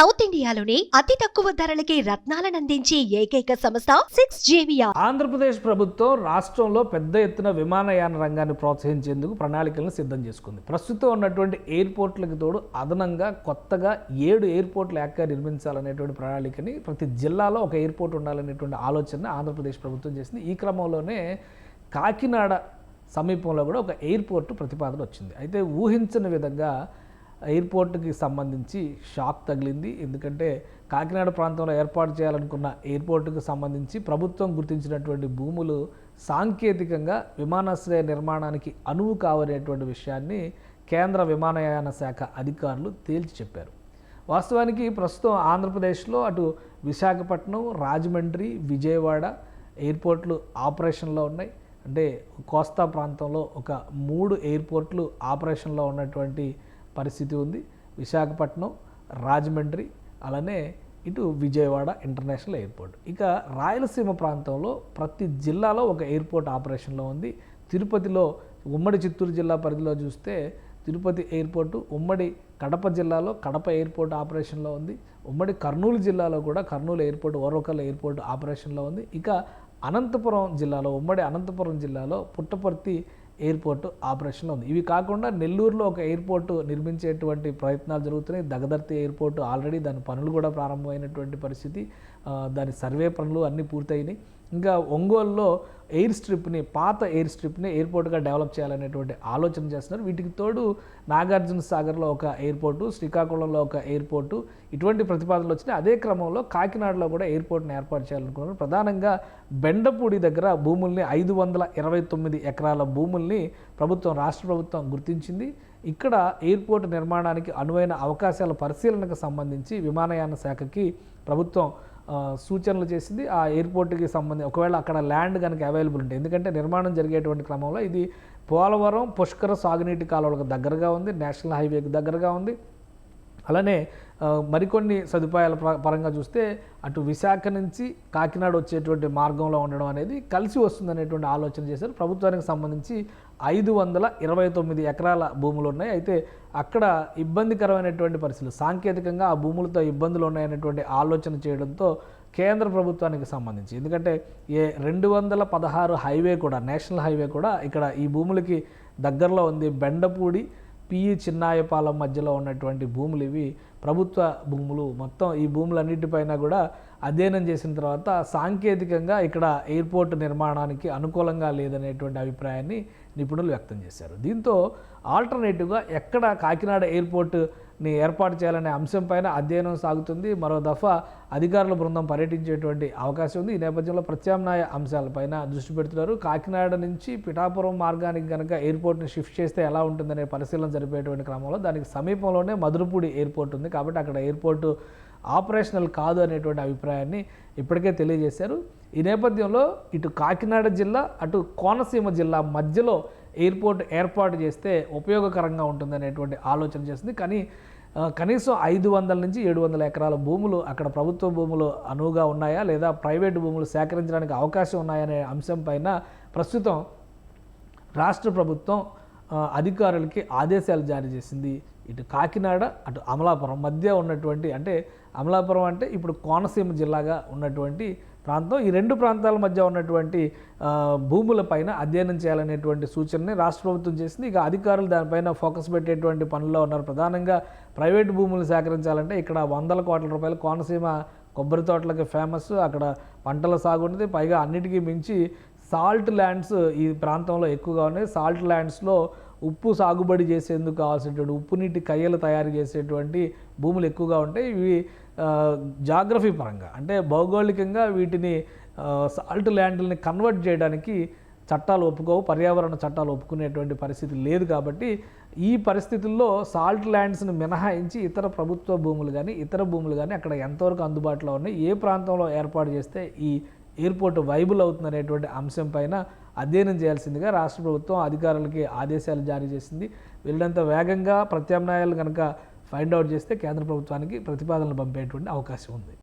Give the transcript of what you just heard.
South ఇండియాలోని అతి తక్కువ ధరలకి రత్నాలనందించే ఏకైక సంస్థ 6JVR. ఆంధ్రప్రదేశ్ ప్రభుత్వం రాష్ట్రంలో పెద్ద ఎత్తున విమానయాన రంగాన్ని ప్రోత్సహించేందుకు ప్రణాళికలను సిద్ధం చేసుకుంది. ప్రస్తుతం ఉన్నటువంటి ఎయిర్పోర్ట్లకు తోడు అదనంగా కొత్తగా 7 ఎయిర్పోర్ట్లు ఏకంగా నిర్మించాలనేటువంటి ప్రణాళికని, ప్రతి జిల్లాలో ఒక ఎయిర్పోర్ట్ ఉండాలనేటువంటి ఆలోచన ఆంధ్రప్రదేశ్ ప్రభుత్వం చేసింది. ఈ క్రమంలోనే కాకినాడ సమీపంలో కూడా ఒక ఎయిర్పోర్టు ప్రతిపాదన వచ్చింది. అయితే ఊహించని విధంగా ఎయిర్పోర్ట్కి సంబంధించి షాక్ తగిలింది. ఎందుకంటే కాకినాడ ప్రాంతంలో ఏర్పాటు చేయాలనుకున్న ఎయిర్పోర్టుకు సంబంధించి ప్రభుత్వం గుర్తించినటువంటి భూములు సాంకేతికంగా విమానాశ్రయ నిర్మాణానికి అనువు కావనేటువంటి విషయాన్ని కేంద్ర విమానయాన శాఖ అధికారులు తేల్చి చెప్పారు. వాస్తవానికి ప్రస్తుతం ఆంధ్రప్రదేశ్లో అటు విశాఖపట్నం, రాజమండ్రి, విజయవాడ ఎయిర్పోర్ట్లు ఆపరేషన్లో ఉన్నాయి. అంటే కోస్తా ప్రాంతంలో ఒక 3 ఎయిర్పోర్ట్లు ఆపరేషన్లో ఉన్నటువంటి పరిస్థితి ఉంది. విశాఖపట్నం, రాజమండ్రి, అలానే ఇటు విజయవాడ ఇంటర్నేషనల్ ఎయిర్పోర్ట్. ఇక రాయలసీమ ప్రాంతంలో ప్రతి జిల్లాలో ఒక ఎయిర్పోర్ట్ ఆపరేషన్లో ఉంది. తిరుపతిలో ఉమ్మడి చిత్తూరు జిల్లా పరిధిలో చూస్తే తిరుపతి ఎయిర్పోర్టు, ఉమ్మడి కడప జిల్లాలో కడప ఎయిర్పోర్ట్ ఆపరేషన్లో ఉంది. ఉమ్మడి కర్నూలు జిల్లాలో కూడా కర్నూలు ఎయిర్పోర్ట్, ఓర్వకల్ ఎయిర్పోర్ట్ ఆపరేషన్లో ఉంది. ఇక అనంతపురం జిల్లాలో, ఉమ్మడి అనంతపురం జిల్లాలో పుట్టపర్తి ఎయిర్పోర్టు ఆపరేషన్లో ఉంది. ఇవి కాకుండా నెల్లూరులో ఒక ఎయిర్పోర్టు నిర్మించేటువంటి ప్రయత్నాలు జరుగుతున్నాయి. దగదర్తి ఎయిర్పోర్టు ఆల్రెడీ దాని పనులు కూడా ప్రారంభమైనటువంటి పరిస్థితి. దాని సర్వే పనులు అన్నీ పూర్తయినాయి. ఇంకా ఒంగోలులో పాత ఎయిర్ స్ట్రిప్ని ఎయిర్పోర్ట్గా డెవలప్ చేయాలనేటువంటి ఆలోచన చేస్తున్నారు. వీటికి తోడు నాగార్జున సాగర్లో ఒక ఎయిర్పోర్టు, శ్రీకాకుళంలో ఒక ఎయిర్పోర్టు, ఇటువంటి ప్రతిపాదనలు వచ్చినాయి. అదే క్రమంలో కాకినాడలో కూడా ఎయిర్పోర్ట్ని ఏర్పాటు చేయాలనుకున్నారు. ప్రధానంగా బెండపూడి దగ్గర భూముల్ని 529 ఎకరాల భూముల్ని రాష్ట్ర ప్రభుత్వం గుర్తించింది. ఇక్కడ ఎయిర్పోర్ట్ నిర్మాణానికి అనువైన అవకాశాల పరిశీలనకు సంబంధించి విమానయాన శాఖకి ప్రభుత్వం సూచనలు చేసింది. ఆ ఎయిర్పోర్ట్కి సంబంధించి ఒకవేళ అక్కడ ల్యాండ్ కనుక అవైలబుల్ ఉంటుంది, ఎందుకంటే నిర్మాణం జరిగేటువంటి క్రమంలో ఇది పోలవరం, పుష్కర సాగునీటి కాలువలకు దగ్గరగా ఉంది, నేషనల్ హైవేకి దగ్గరగా ఉంది. అలానే మరికొన్ని సదుపాయాల పరంగా చూస్తే అటు విశాఖ నుంచి కాకినాడ వచ్చేటువంటి మార్గంలో ఉండడం అనేది కలిసి వస్తుందనేటువంటి ఆలోచన చేశారు. ప్రభుత్వానికి సంబంధించి 529 ఎకరాల భూములు ఉన్నాయి. అయితే అక్కడ ఇబ్బందికరమైనటువంటి పరిస్థితులు, సాంకేతికంగా ఆ భూములతో ఇబ్బందులు ఉన్నాయనేటువంటి ఆలోచన చేయడంతో కేంద్ర ప్రభుత్వానికి సంబంధించి, ఎందుకంటే 216 హైవే కూడా, నేషనల్ హైవే కూడా ఇక్కడ ఈ భూములకి దగ్గరలో ఉంది. బెండపూడి, పిఈ చిన్నాయపాలెం మధ్యలో ఉన్నటువంటి భూములు ఇవి ప్రభుత్వ భూములు. మొత్తం ఈ భూములన్నిటిపైన కూడా అధ్యయనం చేసిన తర్వాత సాంకేతికంగా ఇక్కడ ఎయిర్పోర్ట్ నిర్మాణానికి అనుకూలంగా లేదనేటువంటి అభిప్రాయాన్ని నిపుణులు వ్యక్తం చేశారు. దీంతో ఆల్టర్నేటివ్గా ఎక్కడ కాకినాడ ఎయిర్పోర్ట్ని ఏర్పాటు చేయాలనే అంశంపైన అధ్యయనం సాగుతుంది. మరో దఫా అధికారుల బృందం పర్యటించేటువంటి అవకాశం ఉంది. ఈ నేపథ్యంలో ప్రత్యామ్నాయ అంశాలపైన దృష్టి పెడుతున్నారు. కాకినాడ నుంచి పిఠాపురం మార్గానికి కనుక ఎయిర్పోర్ట్ని షిఫ్ట్ చేస్తే ఎలా ఉంటుందనే పరిశీలన జరిపేటువంటి క్రమంలో దానికి సమీపంలోనే మధురపూడి ఎయిర్పోర్ట్ ఉంది. కాబట్టి అక్కడ ఎయిర్పోర్టు ఆపరేషనల్ కాదు అనేటువంటి అభిప్రాయాన్ని ఇప్పటికే తెలియజేశారు. ఈ నేపథ్యంలో ఇటు కాకినాడ జిల్లా, అటు కోనసీమ జిల్లా మధ్యలో ఎయిర్పోర్ట్ ఏర్పాటు చేస్తే ఉపయోగకరంగా ఉంటుందనేటువంటి ఆలోచన చేస్తుంది. కానీ కనీసం 500 నుంచి 700 ఎకరాల భూములు అక్కడ ప్రభుత్వ భూములు అనువుగా ఉన్నాయా, లేదా ప్రైవేటు భూములు సేకరించడానికి అవకాశం ఉన్నాయనే అంశంపైన ప్రస్తుతం రాష్ట్ర ప్రభుత్వం అధికారులకి ఆదేశాలు జారీ చేసింది. ఇటు కాకినాడ, అటు అమలాపురం మధ్య ఉన్నటువంటి, అంటే అమలాపురం అంటే ఇప్పుడు కోనసీమ జిల్లాగా ఉన్నటువంటి ప్రాంతం, ఈ 2 ప్రాంతాల మధ్య ఉన్నటువంటి భూములపైన అధ్యయనం చేయాలనేటువంటి సూచనని రాష్ట్ర ప్రభుత్వం చేసింది. ఇక అధికారులు దానిపైన ఫోకస్ పెట్టేటువంటి పనుల్లో ఉన్నారు. ప్రధానంగా ప్రైవేటు భూములు సేకరించాలంటే ఇక్కడ 100 కోట్ల రూపాయలు, కోనసీమ కొబ్బరి తోటలకి ఫేమస్, అక్కడ పంటల సాగు ఉంటుంది. పైగా అన్నిటికీ మించి సాల్ట్ ల్యాండ్స్ ఈ ప్రాంతంలో ఎక్కువగా ఉన్నాయి. సాల్ట్ ల్యాండ్స్లో ఉప్పు సాగుబడి చేసేందుకు కావాల్సినటువంటి ఉప్పు నీటి కయ్యలు తయారు చేసేటువంటి భూములు ఎక్కువగా ఉంటాయి. ఇవి జాగ్రఫీ పరంగా, అంటే భౌగోళికంగా వీటిని సాల్ట్ ల్యాండ్లని కన్వర్ట్ చేయడానికి చట్టాలు ఒప్పుకోవు, పర్యావరణ చట్టాలు ఒప్పుకునేటువంటి పరిస్థితి లేదు. కాబట్టి ఈ పరిస్థితుల్లో సాల్ట్ ల్యాండ్స్ని మినహాయించి ఇతర ప్రభుత్వ భూములు కానీ ఇతర భూములు కానీ అక్కడ ఎంతవరకు అందుబాటులో ఉన్నాయి, ఏ ప్రాంతంలో ఏర్పాటు చేస్తే ఈ ఎయిర్పోర్ట్ వైబుల్ అవుతుందనేటువంటి అంశం పైన అధ్యయనం చేయాల్సిందిగా రాష్ట్ర ప్రభుత్వం అధికారులకి ఆదేశాలు జారీ చేసింది. వీళ్ళంత వేగంగా ప్రత్యామ్నాయాలు కనుక ఫైండ్ అవుట్ చేస్తే కేంద్ర ప్రభుత్వానికి ప్రతిపాదనలు పంపేటువంటి అవకాశం ఉంది.